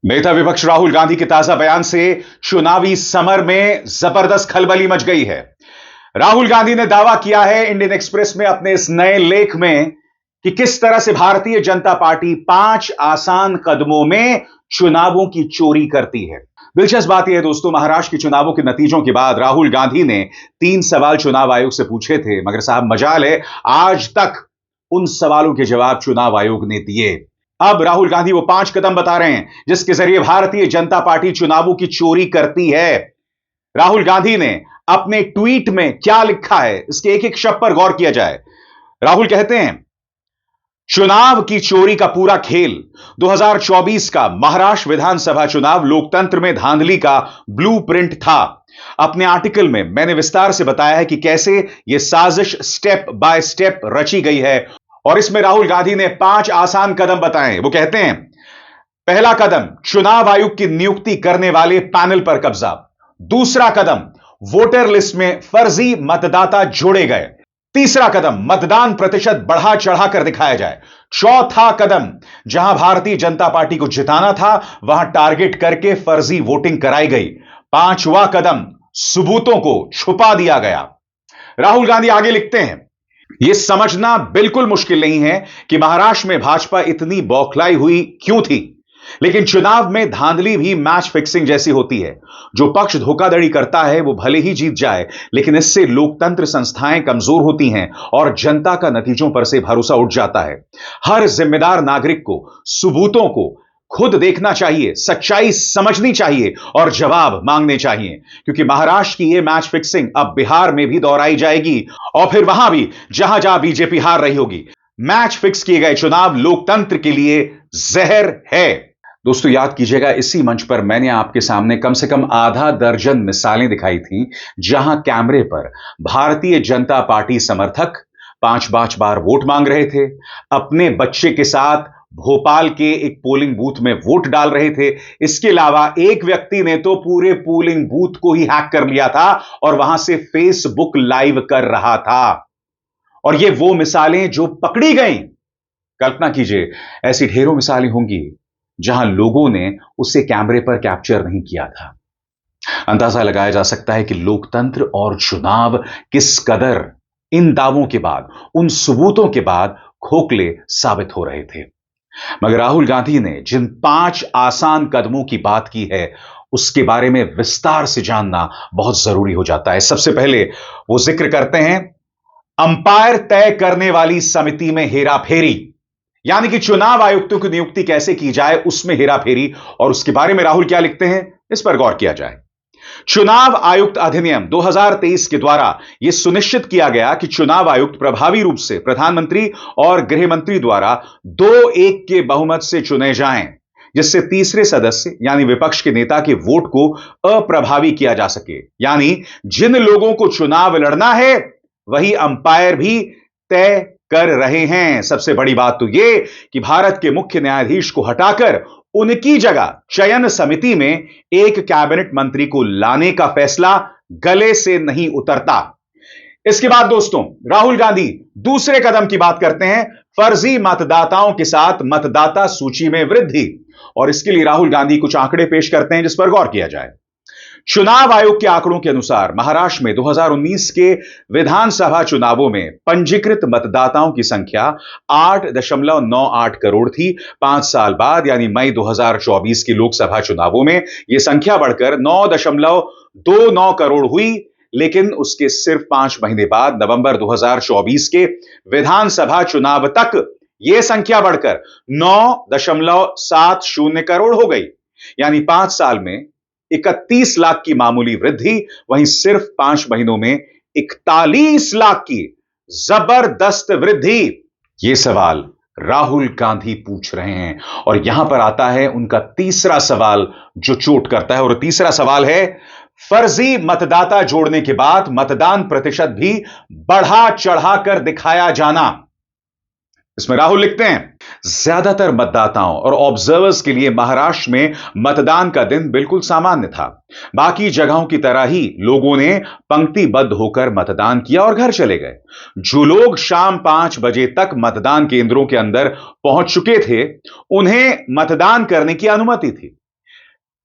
नेता विपक्ष राहुल गांधी के ताजा बयान से चुनावी समर में जबरदस्त खलबली मच गई है। राहुल गांधी ने दावा किया है इंडियन एक्सप्रेस में अपने इस नए लेख में कि किस तरह से भारतीय जनता पार्टी 5 आसान कदमों में चुनावों की चोरी करती है। दिलचस्प बात यह है दोस्तों, महाराष्ट्र के चुनावों के नतीजों के बाद राहुल गांधी ने 3 सवाल चुनाव आयोग से पूछे थे, मगर साहब मजाल है आज तक उन सवालों के जवाब चुनाव आयोग ने दिए। अब राहुल गांधी वो 5 कदम बता रहे हैं जिसके जरिए भारतीय जनता पार्टी चुनावों की चोरी करती है। राहुल गांधी ने अपने ट्वीट में क्या लिखा है, इसके एक एक शब्द पर गौर किया जाए। राहुल कहते हैं, चुनाव की चोरी का पूरा खेल 2024 का महाराष्ट्र विधानसभा चुनाव लोकतंत्र में धांधली का ब्लूप्रिंट था। अपने आर्टिकल में मैंने विस्तार से बताया है कि कैसे यह साजिश स्टेप बाय स्टेप रची गई है और इसमें राहुल गांधी ने 5 आसान कदम बताए। वो कहते हैं, पहला कदम चुनाव आयोग की नियुक्ति करने वाले पैनल पर कब्जा। दूसरा कदम वोटर लिस्ट में फर्जी मतदाता जोड़े गए। तीसरा कदम मतदान प्रतिशत बढ़ा चढ़ाकर दिखाया जाए। चौथा कदम जहां भारतीय जनता पार्टी को जिताना था वहां टारगेट करके फर्जी वोटिंग कराई गई। पांचवा कदम सबूतों को छुपा दिया गया। राहुल गांधी आगे लिखते हैं, यह समझना बिल्कुल मुश्किल नहीं है कि महाराष्ट्र में भाजपा इतनी बौखलाई हुई क्यों थी, लेकिन चुनाव में धांधली भी मैच फिक्सिंग जैसी होती है। जो पक्ष धोखाधड़ी करता है वो भले ही जीत जाए, लेकिन इससे लोकतंत्र संस्थाएं कमजोर होती हैं और जनता का नतीजों पर से भरोसा उठ जाता है। हर जिम्मेदार नागरिक को सबूतों को खुद देखना चाहिए, सच्चाई समझनी चाहिए और जवाब मांगने चाहिए, क्योंकि महाराष्ट्र की यह मैच फिक्सिंग अब बिहार में भी दोहराई जाएगी और फिर वहां भी जहां जहां बीजेपी हार रही होगी। मैच फिक्स किए गए चुनाव लोकतंत्र के लिए जहर है। दोस्तों याद कीजिएगा, इसी मंच पर मैंने आपके सामने कम से कम आधा दर्जन मिसालें दिखाई थी जहां कैमरे पर भारतीय जनता पार्टी समर्थक 5-5 बार वोट मांग रहे थे, अपने बच्चे के साथ भोपाल के एक पोलिंग बूथ में वोट डाल रहे थे। इसके अलावा एक व्यक्ति ने तो पूरे पोलिंग बूथ को ही हैक कर लिया था और वहां से फेसबुक लाइव कर रहा था। और ये वो मिसालें जो पकड़ी गई। कल्पना कीजिए ऐसी ढेरों मिसालें होंगी जहां लोगों ने उसे कैमरे पर कैप्चर नहीं किया था। अंदाजा लगाया जा सकता है कि लोकतंत्र और चुनाव किस कदर इन दावों के बाद, उन सबूतों के बाद खोखले साबित हो रहे थे। मगर राहुल गांधी ने जिन 5 आसान कदमों की बात की है उसके बारे में विस्तार से जानना बहुत जरूरी हो जाता है। सबसे पहले वो जिक्र करते हैं अंपायर तय करने वाली समिति में हेराफेरी, यानी कि चुनाव आयुक्तों की नियुक्ति कैसे की जाए उसमें हेराफेरी। और उसके बारे में राहुल क्या लिखते हैं, इस पर गौर किया जाए। चुनाव आयुक्त अधिनियम 2023 के द्वारा यह सुनिश्चित किया गया कि चुनाव आयुक्त प्रभावी रूप से प्रधानमंत्री और गृह मंत्री द्वारा 2-1 के बहुमत से चुने जाएं, जिससे तीसरे सदस्य यानी विपक्ष के नेता के वोट को अप्रभावी किया जा सके। यानी जिन लोगों को चुनाव लड़ना है वही अंपायर भी तय कर रहे हैं। सबसे बड़ी बात तो यह कि भारत के मुख्य न्यायाधीश को हटाकर उनकी जगह चयन समिति में एक कैबिनेट मंत्री को लाने का फैसला गले से नहीं उतरता। इसके बाद दोस्तों राहुल गांधी दूसरे कदम की बात करते हैं, फर्जी मतदाताओं के साथ मतदाता सूची में वृद्धि। और इसके लिए राहुल गांधी कुछ आंकड़े पेश करते हैं जिस पर गौर किया जाए। चुनाव आयोग के आंकड़ों के अनुसार महाराष्ट्र में 2019 के विधानसभा चुनावों में पंजीकृत मतदाताओं की संख्या 8.98 करोड़ थी। 5 साल बाद यानी मई 2024 के लोकसभा चुनावों में यह संख्या बढ़कर 9.29 करोड़ हुई, लेकिन उसके सिर्फ 5 महीने बाद नवंबर 2024 के विधानसभा चुनाव तक यह संख्या बढ़कर 9.70 करोड़ हो गई। यानी 5 साल में 31 लाख की मामूली वृद्धि, वहीं सिर्फ 5 महीनों में 41 लाख की जबरदस्त वृद्धि। यह सवाल राहुल गांधी पूछ रहे हैं और यहां पर आता है उनका तीसरा सवाल जो चोट करता है। और तीसरा सवाल है फर्जी मतदाता जोड़ने के बाद मतदान प्रतिशत भी बढ़ा चढ़ाकर दिखाया जाना। इसमें राहुल लिखते हैं, ज्यादातर मतदाताओं और ऑब्जर्वर्स के लिए महाराष्ट्र में मतदान का दिन बिल्कुल सामान्य था। बाकी जगहों की तरह ही लोगों ने पंक्तिबद्ध होकर मतदान किया और घर चले गए। जो लोग शाम 5 बजे तक मतदान केंद्रों के अंदर पहुंच चुके थे उन्हें मतदान करने की अनुमति थी।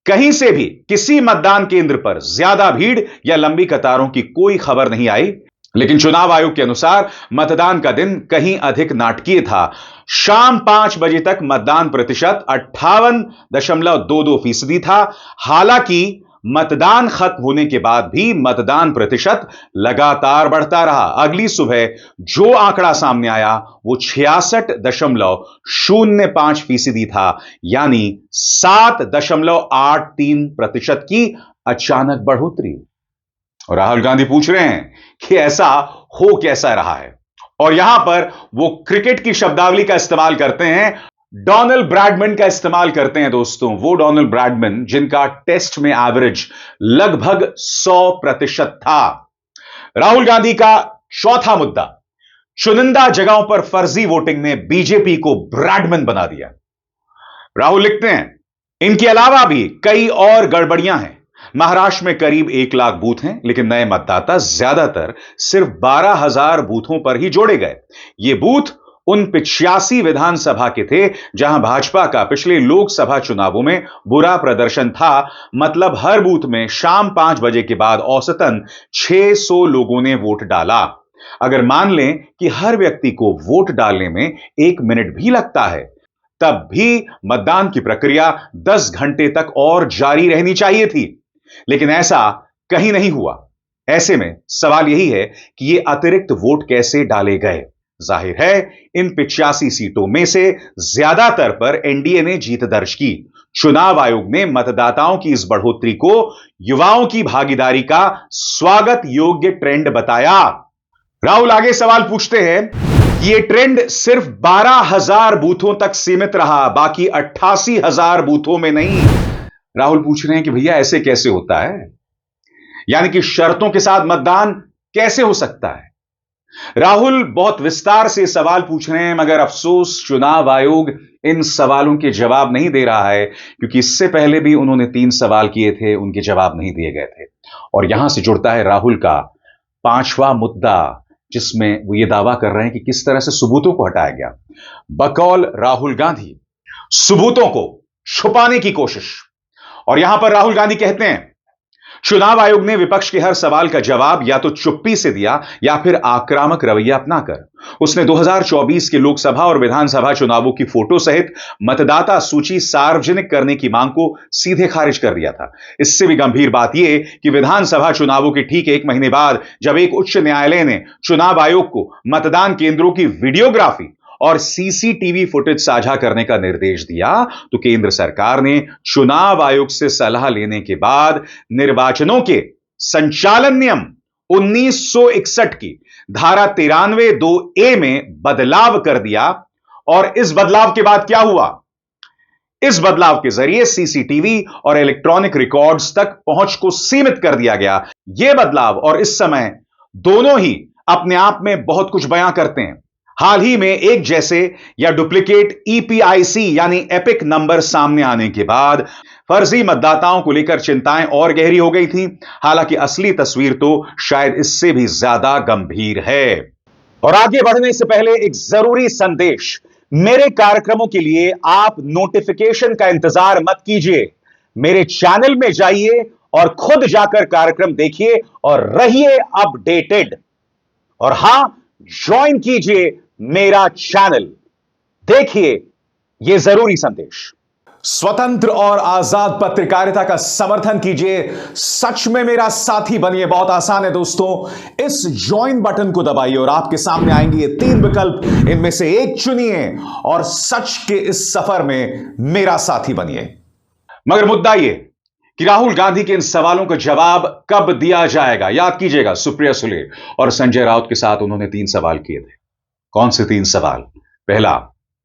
कहीं से भी किसी मतदान केंद्र पर ज्यादा भीड़ या लंबी कतारों की कोई खबर नहीं आई। लेकिन चुनाव आयोग के अनुसार मतदान का दिन कहीं अधिक नाटकीय था। शाम 5 बजे तक मतदान प्रतिशत 58.22% था। हालांकि मतदान खत्म होने के बाद भी मतदान प्रतिशत लगातार बढ़ता रहा। अगली सुबह जो आंकड़ा सामने आया वो 66.05% था, यानी 7.83% की अचानक बढ़ोतरी। और राहुल गांधी पूछ रहे हैं कि ऐसा हो कैसा रहा है, और यहां पर वो क्रिकेट की शब्दावली का इस्तेमाल करते हैं, डोनाल्ड ब्रैडमैन का इस्तेमाल करते हैं। दोस्तों, वो डोनाल्ड ब्रैडमैन जिनका टेस्ट में एवरेज लगभग 100% था। राहुल गांधी का चौथा मुद्दा, चुनिंदा जगहों पर फर्जी वोटिंग ने बीजेपी को ब्रैडमैन बना दिया। राहुल लिखते हैं, इनके अलावा भी कई और गड़बड़ियां हैं। महाराष्ट्र में करीब 1 लाख बूथ हैं, लेकिन नए मतदाता ज्यादातर सिर्फ 12,000 बूथों पर ही जोड़े गए। ये बूथ उन 85 विधानसभा के थे जहां भाजपा का पिछले लोकसभा चुनावों में बुरा प्रदर्शन था। मतलब हर बूथ में शाम 5 बजे के बाद औसतन 600 लोगों ने वोट डाला। अगर मान लें कि हर व्यक्ति को वोट डालने में 1 मिनट भी लगता है, तब भी मतदान की प्रक्रिया 10 घंटे तक और जारी रहनी चाहिए थी। लेकिन ऐसा कहीं नहीं हुआ। ऐसे में सवाल यही है कि ये अतिरिक्त वोट कैसे डाले गए। जाहिर है इन 85 सीटों में से ज्यादातर पर एनडीए ने जीत दर्ज की। चुनाव आयोग ने मतदाताओं की इस बढ़ोतरी को युवाओं की भागीदारी का स्वागत योग्य ट्रेंड बताया। राहुल आगे सवाल पूछते हैं कि यह ट्रेंड सिर्फ 12,000 बूथों तक सीमित रहा, बाकी 88,000 बूथों में नहीं। राहुल पूछ रहे हैं कि भैया ऐसे कैसे होता है, यानी कि शर्तों के साथ मतदान कैसे हो सकता है। राहुल बहुत विस्तार से सवाल पूछ रहे हैं, मगर अफसोस चुनाव आयोग इन सवालों के जवाब नहीं दे रहा है, क्योंकि इससे पहले भी उन्होंने 3 सवाल किए थे, उनके जवाब नहीं दिए गए थे। और यहां से जुड़ता है राहुल का 5वां मुद्दा, जिसमें वो ये दावा कर रहे हैं कि किस तरह से सबूतों को हटाया गया। बकौल राहुल गांधी, सबूतों को छुपाने की कोशिश। और यहां पर राहुल गांधी कहते हैं, चुनाव आयोग ने विपक्ष के हर सवाल का जवाब या तो चुप्पी से दिया या फिर आक्रामक रवैया अपनाकर। उसने 2024 के लोकसभा और विधानसभा चुनावों की फोटो सहित मतदाता सूची सार्वजनिक करने की मांग को सीधे खारिज कर दिया था। इससे भी गंभीर बात यह कि विधानसभा चुनावों के ठीक 1 महीने बाद जब एक उच्च न्यायालय ने चुनाव आयोग को मतदान केंद्रों की वीडियोग्राफी और सीसीटीवी फुटेज साझा करने का निर्देश दिया, तो केंद्र सरकार ने चुनाव आयोग से सलाह लेने के बाद निर्वाचनों के संचालन नियम 1961 की धारा 93(2)(a) में बदलाव कर दिया। और इस बदलाव के बाद क्या हुआ? इस बदलाव के जरिए सीसीटीवी और इलेक्ट्रॉनिक रिकॉर्ड्स तक पहुंच को सीमित कर दिया गया। यह बदलाव और इस समय दोनों ही अपने आप में बहुत कुछ बयां करते हैं। हाल ही में एक जैसे या डुप्लीकेट ईपीआईसी यानी एपिक नंबर सामने आने के बाद फर्जी मतदाताओं को लेकर चिंताएं और गहरी हो गई थी। हालांकि असली तस्वीर तो शायद इससे भी ज्यादा गंभीर है। और आगे बढ़ने से पहले एक जरूरी संदेश, मेरे कार्यक्रमों के लिए आप नोटिफिकेशन का इंतजार मत कीजिए। मेरे चैनल में जाइए और खुद जाकर कार्यक्रम देखिए और रहिए अपडेटेड। और हां, ज्वाइन कीजिए मेरा चैनल, देखिए यह जरूरी संदेश। स्वतंत्र और आजाद पत्रकारिता का समर्थन कीजिए, सच में मेरा साथी बनिए। बहुत आसान है दोस्तों, इस ज्वाइन बटन को दबाइए और आपके सामने आएंगे ये 3 विकल्प, इनमें से एक चुनिए और सच के इस सफर में मेरा साथी बनिए। मगर मुद्दा ये कि राहुल गांधी के इन सवालों का जवाब कब दिया जाएगा। याद कीजिएगा, सुप्रिया सुले और संजय राउत के साथ उन्होंने 3 सवाल किए थे। कौन से 3 सवाल? पहला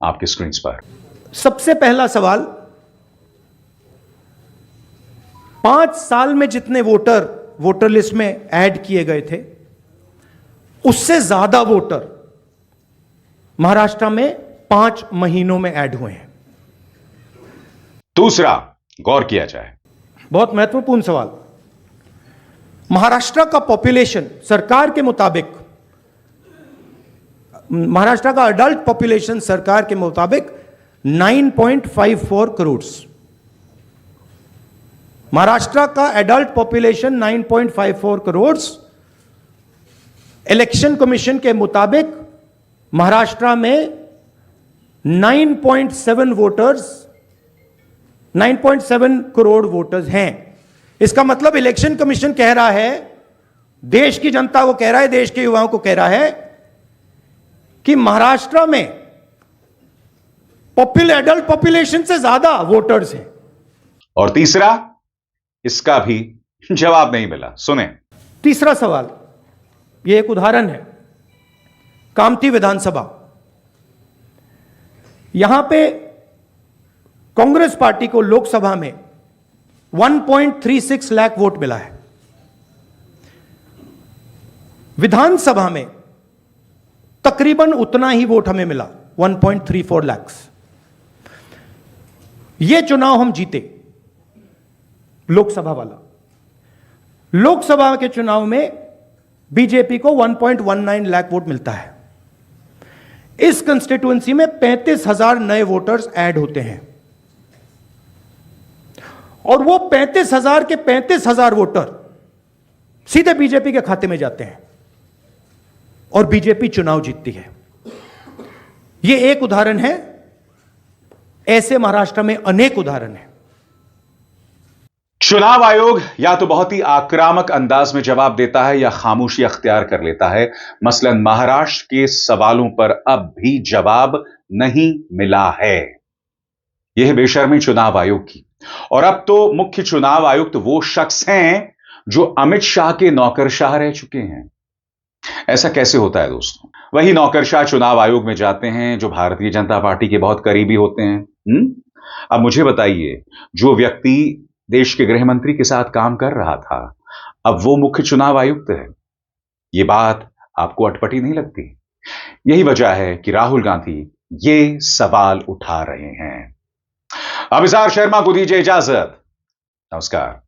आपकी स्क्रीन पर, सबसे पहला सवाल, 5 साल में जितने वोटर लिस्ट में ऐड किए गए थे, उससे ज्यादा वोटर महाराष्ट्र में 5 महीनों में ऐड हुए हैं। दूसरा, गौर किया जाए, बहुत महत्वपूर्ण सवाल, महाराष्ट्र का पॉपुलेशन सरकार के मुताबिक, महाराष्ट्र का अडल्ट पॉपुलेशन सरकार के मुताबिक 9.54 करोड़। महाराष्ट्र का adult population 9.54 crore. Election commission के मुताबिक महाराष्ट्र में 9.7 करोड़ वोटर्स हैं। इसका मतलब इलेक्शन कमीशन कह रहा है, देश की जनता को कह रहा है, देश के युवाओं को कह रहा है कि महाराष्ट्र में एडल्ट पॉपुलेशन से ज्यादा वोटर्स हैं। और तीसरा, इसका भी जवाब नहीं मिला। सुने तीसरा सवाल, यह एक उदाहरण है। कामठी विधानसभा, यहां पे कांग्रेस पार्टी को लोकसभा में 1.36 लाख वोट मिला है। विधानसभा में तकरीबन उतना ही वोट हमें मिला, 1.34 लाख। यह चुनाव हम जीते, लोकसभा वाला। लोकसभा के चुनाव में बीजेपी को 1.19 लाख वोट मिलता है। इस कंस्टिट्यूएंसी में 35,000 नए वोटर्स ऐड होते हैं और वो 35,000 के 35,000 वोटर सीधे बीजेपी के खाते में जाते हैं और बीजेपी चुनाव जीतती है। यह एक उदाहरण है, ऐसे महाराष्ट्र में अनेक उदाहरण हैं। चुनाव आयोग या तो बहुत ही आक्रामक अंदाज में जवाब देता है या खामोशी अख्तियार कर लेता है। मसलन महाराष्ट्र के सवालों पर अब भी जवाब नहीं मिला है। यह बेशर्मी चुनाव आयोग की। और अब तो मुख्य चुनाव आयुक्त वो शख्स हैं जो अमित शाह के नौकरशाह रह चुके हैं। ऐसा कैसे होता है दोस्तों? वही नौकरशाह चुनाव आयोग में जाते हैं जो भारतीय जनता पार्टी के बहुत करीबी होते हैं। अब मुझे बताइए, जो व्यक्ति देश के गृह मंत्री के साथ काम कर रहा था, अब वो मुख्य चुनाव आयुक्त है। ये बात आपको अटपटी नहीं लगती? यही वजह है कि राहुल गांधी ये सवाल उठा रहे हैं। अभिसार शर्मा को दीजिए इजाजत। नमस्कार।